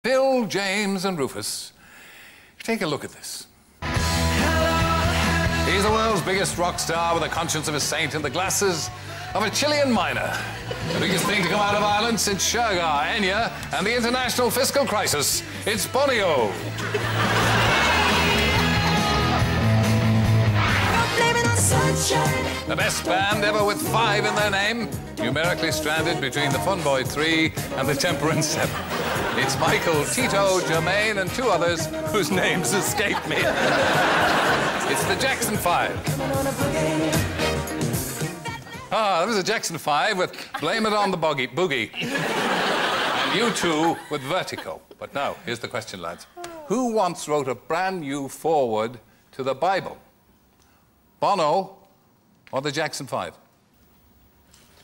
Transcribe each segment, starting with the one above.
Bill, James and Rufus. Take a look at this. He's the world's biggest rock star with the conscience of a saint and the glasses of a Chilean miner. The biggest thing to come out of Ireland since Shergar, Enya and the international fiscal crisis. It's Bonio. The best band ever with 5 in their name, numerically stranded between the Fun Boy 3 and the Temperance 7. It's Michael, Tito, Jermaine and 2 others whose names escape me. It's the Jackson 5. Ah, that was a Jackson 5 with Blame It on the Boogie. And U2 with Vertigo. But now, here's the question, lads. Who once wrote a brand new foreword to the Bible? Bono or the Jackson 5?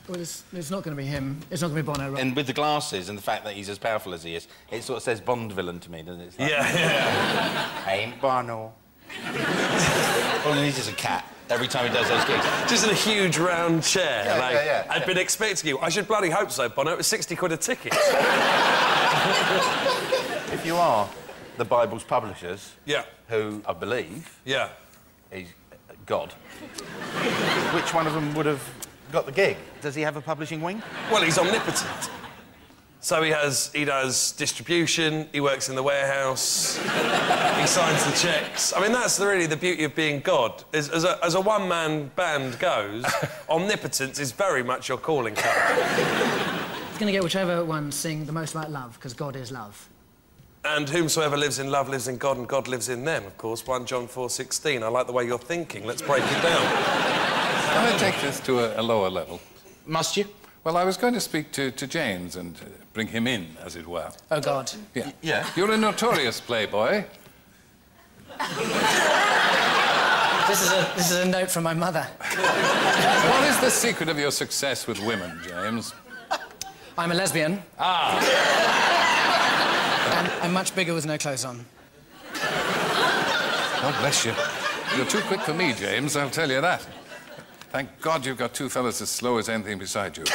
Well, it's not going to be him. It's not going to be Bono, right? And with the glasses and the fact that he's as powerful as he is, it sort of says Bond villain to me, doesn't it? It's like, yeah. I ain't Bono. All he needs is a cat every time he does those gigs. Just in a huge round chair. Yeah, I'd been expecting you. I should bloody hope so, Bono. It was 60 quid a ticket. If you are the Bible's publishers, yeah, who I believe, yeah, is God, which one of them would have got the gig? Does he have a publishing wing? Well, he's omnipotent. So he does distribution, he works in the warehouse, he signs the checks. I mean, that's really the beauty of being God. As a one-man band goes, omnipotence is very much your calling card. He's going to get whichever one sing the most like love, because God is love. And whomsoever lives in love lives in God, and God lives in them, of course. 1 John 4:16. I like the way you're thinking. Let's break it down. Can I take this to a lower level? Must you? Well, I was going to speak to James and bring him in, as it were. Oh, God. Yeah. Yeah. You're a notorious playboy. This is a note from my mother. What is the secret of your success with women, James? I'm a lesbian. Ah. And I'm much bigger with no clothes on. God bless you. You're too quick for me, James, I'll tell you that. Thank God you've got 2 fellas as slow as anything beside you.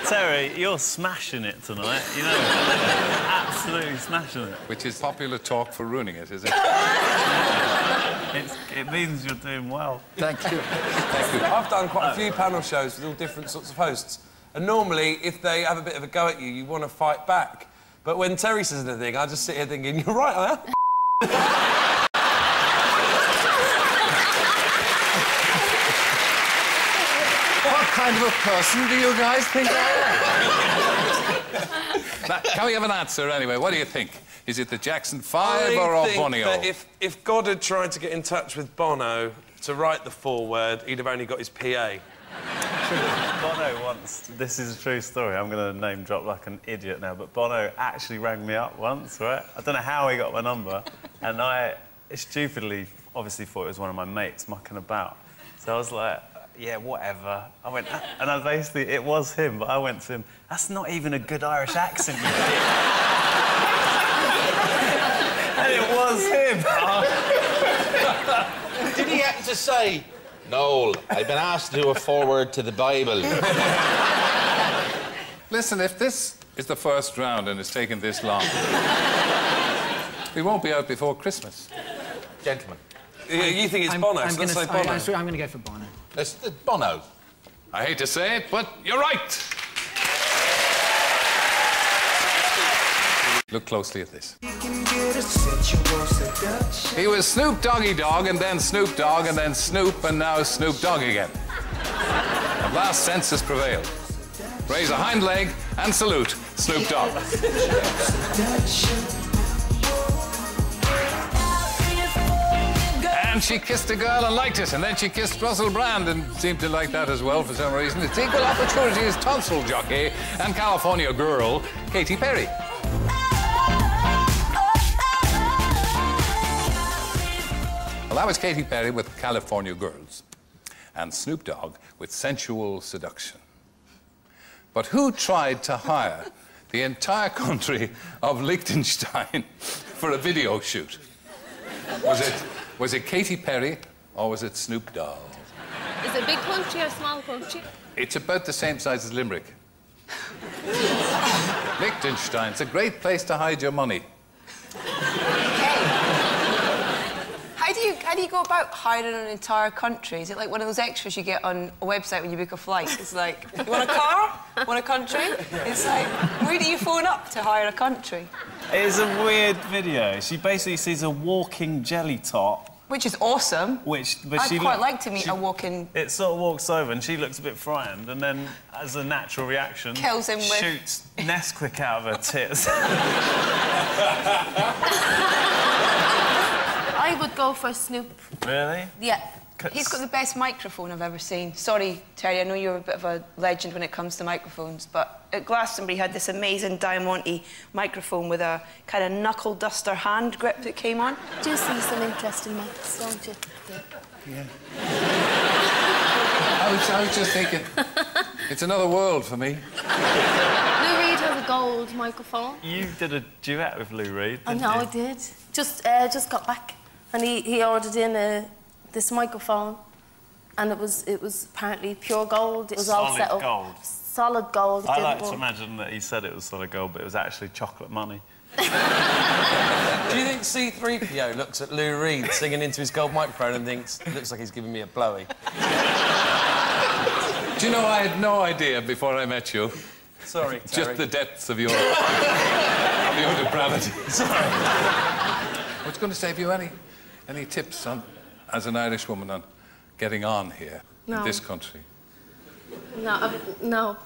Terry, you're smashing it tonight, you know. Absolutely smashing it. Which is popular talk for ruining it, is it? It means you're doing well. Thank you. Thank you. I've done quite a few panel shows with all different sorts of hosts. And normally, if they have a bit of a go at you, you want to fight back. But when Terry says anything, I just sit here thinking, you're right, I am. What kind of a person do you guys think I am? Now, can we have an answer anyway? What do you think? Is it the Jackson 5 or I think Bonio? that if God had tried to get in touch with Bono to write the foreword, he'd have only got his PA. Bono once, this is a true story, I'm going to name drop like an idiot now, but Bono actually rang me up once, right? I don't know how he got my number, and I stupidly obviously thought it was one of my mates mucking about. So I was like, yeah, whatever. I went, and I basically, it was him, but I went to him, that's not even a good Irish accent, you dick. And it was him. Did he have to say, Noel, I've been asked to do a foreword to the Bible? Listen, if this is the first round and it's taken this long, we won't be out before Christmas. Gentlemen. Yeah, you think it's Bono, so let's say Bono. I'm going to go for Bono. It's Bono. I hate to say it, but you're right. Look closely at this. He was Snoop Doggy Dogg, and then Snoop Dogg, and then Snoop, and now Snoop Dogg again. At last, census prevailed. Raise a hind leg and salute Snoop Dogg. And she kissed a girl and liked it, and then she kissed Russell Brand and seemed to like that as well for some reason. It's equal opportunities tonsil jockey and California girl, Katy Perry. Well, that was Katy Perry with California Girls, and Snoop Dogg with Sensual Seduction. But who tried to hire the entire country of Liechtenstein for a video shoot? Was it Katy Perry or was it Snoop Dogg? Is it a big country or a small country? It's about the same size as Limerick. Liechtenstein's a great place to hide your money. How do you go about hiring an entire country? Is it like one of those extras you get on a website when you book a flight? It's like, you want a car? Want a country? It's like, where do you phone up to hire a country? It is a weird video. She basically sees a walking jelly tot. Which is awesome. I'd quite like to meet a walking... It sort of walks over and she looks a bit frightened and then, as a natural reaction... Kills him with... Shoots Nesquik out of her tits. I would go for Snoop. Really? Yeah. He's got the best microphone I've ever seen. Sorry, Terry, I know you're a bit of a legend when it comes to microphones, but at Glastonbury he had this amazing Diamante microphone with a kind of knuckle duster hand grip that came on. Do see some interesting mics, don't you? Yeah. I was just thinking, it's another world for me. Lou Reed has a gold microphone. You did a duet with Lou Reed, didn't you? I did. Just got back, and he ordered in this microphone, and it was apparently pure gold. It was all set up. Solid gold. Solid gold. I like to imagine that he said it was solid gold, but it was actually chocolate money. Do you think C-3PO looks at Lou Reed singing into his gold microphone and thinks, looks like he's giving me a blowy? Do you know, I had no idea before I met you. Sorry, Terry. Just the depths of your depravity. Sorry. I was going to say, have you any tips on, as an Irish woman, on getting on here in this country? No, no.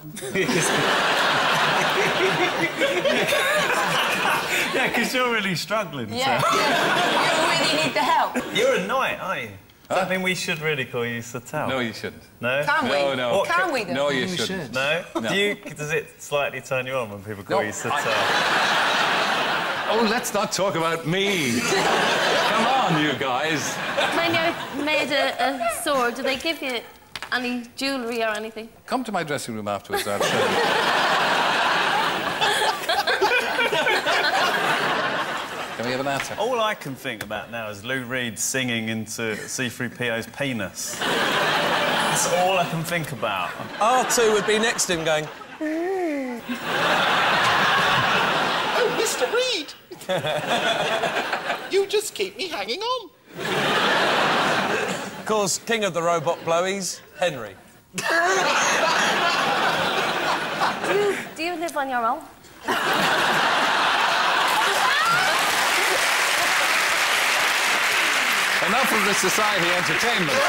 Yeah, because you're really struggling. Yeah. So. You really need the help. You're a knight, aren't you? Does that mean we should really call you Satel? No, you shouldn't. No? Can we? No. Can we, though? No, you shouldn't. No? No. Does it slightly turn you on when people call you Satel? Oh, let's not talk about me. Come on, you guys. When you're made a sword, do they give you any jewellery or anything? Come to my dressing room afterwards, I'll show you. Can we have an answer? All I can think about now is Lou Reed singing into C-3PO's penis. That's all I can think about. R2 would be next to him going... Oh, Mr. Reed! You just keep me hanging on. Of course, king of the robot blowies, Henry. Do you live on your own? Enough of the society entertainment.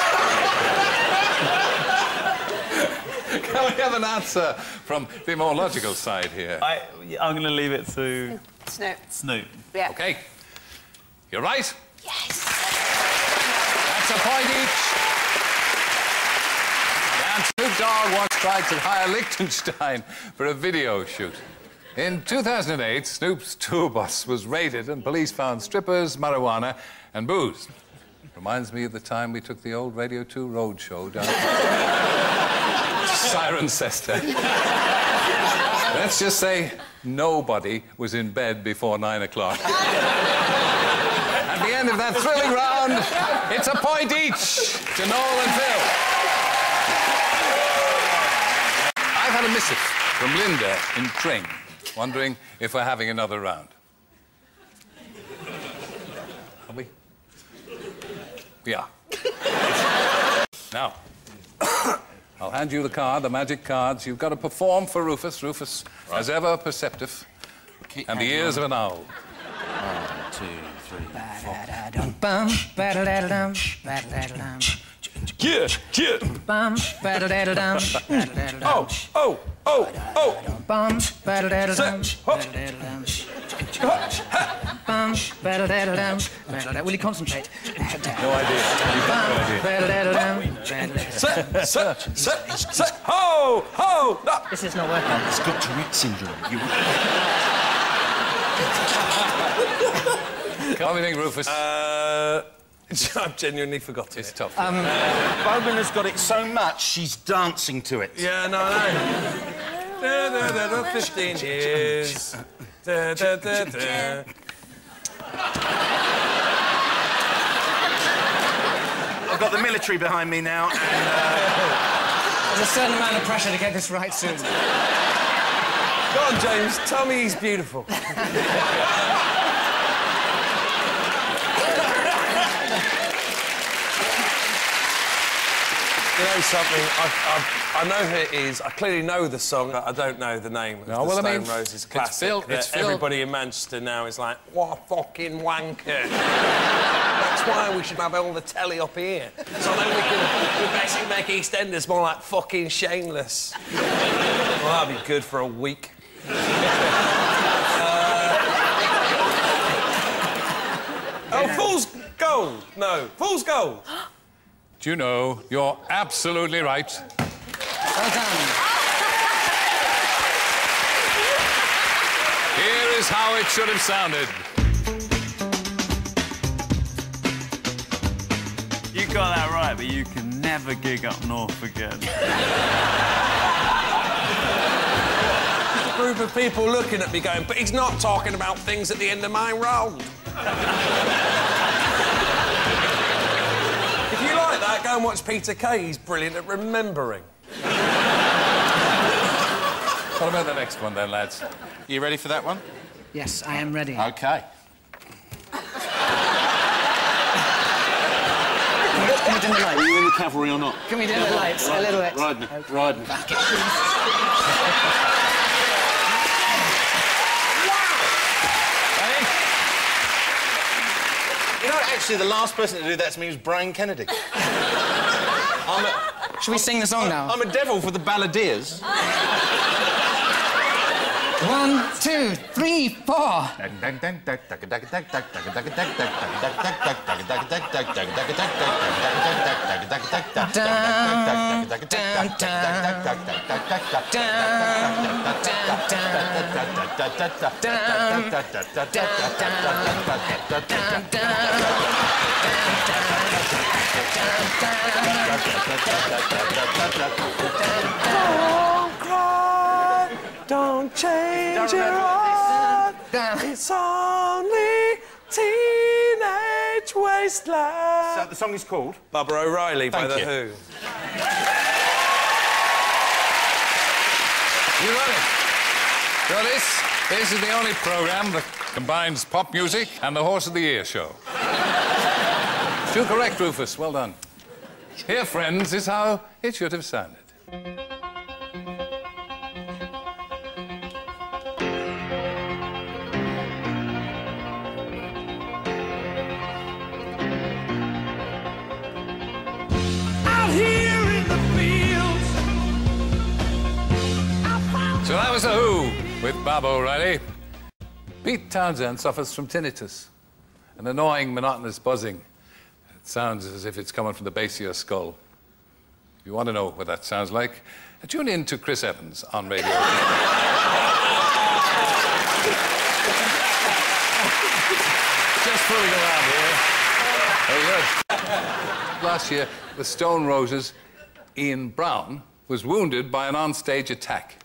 Can we have an answer from the more logical side here? I'm going to leave it to... Snoop. Snoop. Yeah. OK. You're right. Yes. That's a point each. And Snoop Dogg once tried to hire Liechtenstein for a video shoot. In 2008, Snoop's tour bus was raided and police found strippers, marijuana and booze. Reminds me of the time we took the old Radio 2 roadshow down Cirencester. Let's just say nobody was in bed before 9 o'clock. At the end of that thrilling round, it's a point each to Noel and Phil. I've had a missive from Linda in Tring, wondering if we're having another round. Are we? We are. Now, I'll hand you the card, the magic cards. You've got to perform for Rufus. Rufus, as ever, perceptive. And the ears of an owl. 1, 2, 3, 4. Bum, ba-da-da-da-dum, ba-da-da-da-dum. Yeah. Bum, ba-da-da-da-dum, ba-da-da-da-dum. Oh. Bum, ba-da-da-da-dum, ba-da-da-da-dum. Bum, ba-da-da-da-dum, ba-da-da-da. Will you concentrate? No idea. You've got no idea. Ba-da-da-da-dum, ba-da-da-da-dum. Set. Ho. No. This is not working. It's got Tourette syndrome. What do you think, Rufus? I've genuinely forgotten It's it. tough. Bowman has got it so much, she's dancing to it. Yeah, no, I know. 15 years. I've got the military behind me now, and... There's a certain amount of pressure to get this right soon. Go on, James, tell me he's beautiful. You know something? I know who it is. I clearly know the song, but I don't know the name of the Stone Roses classic. Everybody in Manchester now is like, what a fucking wanker. That's why we should have all the telly up here. So then we basically make EastEnders more like fucking Shameless. Well, that'd be good for a week. Oh, Fool's Gold. No, Fool's Gold. Juno, you're absolutely right. Well done. Here is how it should have sounded. You got that right, but you can never gig up north again. A group of people looking at me going, but he's not talking about things at the end of my road. If you like that, go and watch Peter Kay. He's brilliant at remembering. What about the next one then, lads? You ready for that one? Yes, I am ready. OK. Can we dim the lights? Are you in the cavalry or not? Can we dim the lights a little bit? Riding. Okay. Riding. Back it, please. You know, actually, the last person to do that to me was Brian Kennedy. Should we sing the song now? I'm a devil for the balladeers. 1, 2, 3, 4. Don't change your heart. It's only teenage wasteland. So the song is called? Barbara O'Reilly by The Who. You got it. So this is the only programme that combines pop music and the Horse of the Year show. Still correct, Rufus. Well done. Here, friends, is how it should have sounded. So that was The Who with Bob O'Reilly. Pete Townsend suffers from tinnitus, an annoying, monotonous buzzing. It sounds as if it's coming from the base of your skull. If you want to know what that sounds like, tune in to Chris Evans on radio. Just fooling around here. Very good. Last year, the Stone Roses, Ian Brown was wounded by an onstage attack.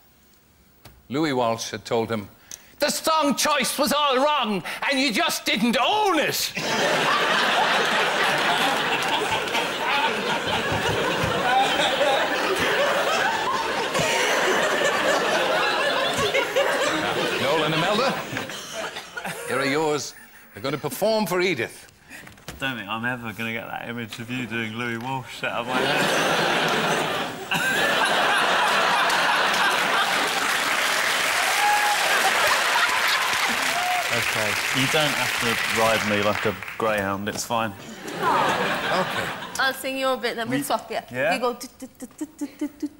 Louis Walsh had told him, "The song choice was all wrong, and you just didn't own it." Noel and Imelda, here are yours. They're going to perform for Edith. I don't think I'm ever going to get that image of you doing Louis Walsh out of my head. OK, you don't have to ride me like a greyhound, it's fine. OK. I'll sing your bit, then we'll swap, yeah. Yeah? You go...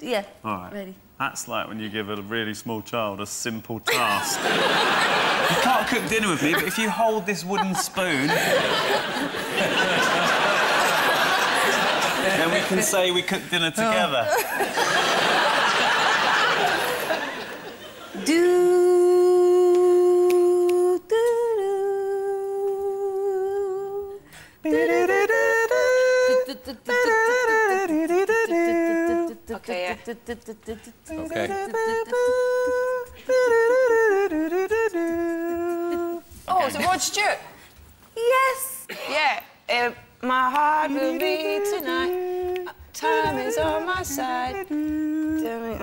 Yeah. All right. Ready. That's like when you give a really small child a simple task. You can't cook dinner with me, but if you hold this wooden spoon... then we can say we cooked dinner together. Okay, yeah. Okay. Oh, is it Rod Stewart? Yes! Yeah. My heart will beat tonight. Time is on my side. Tell me,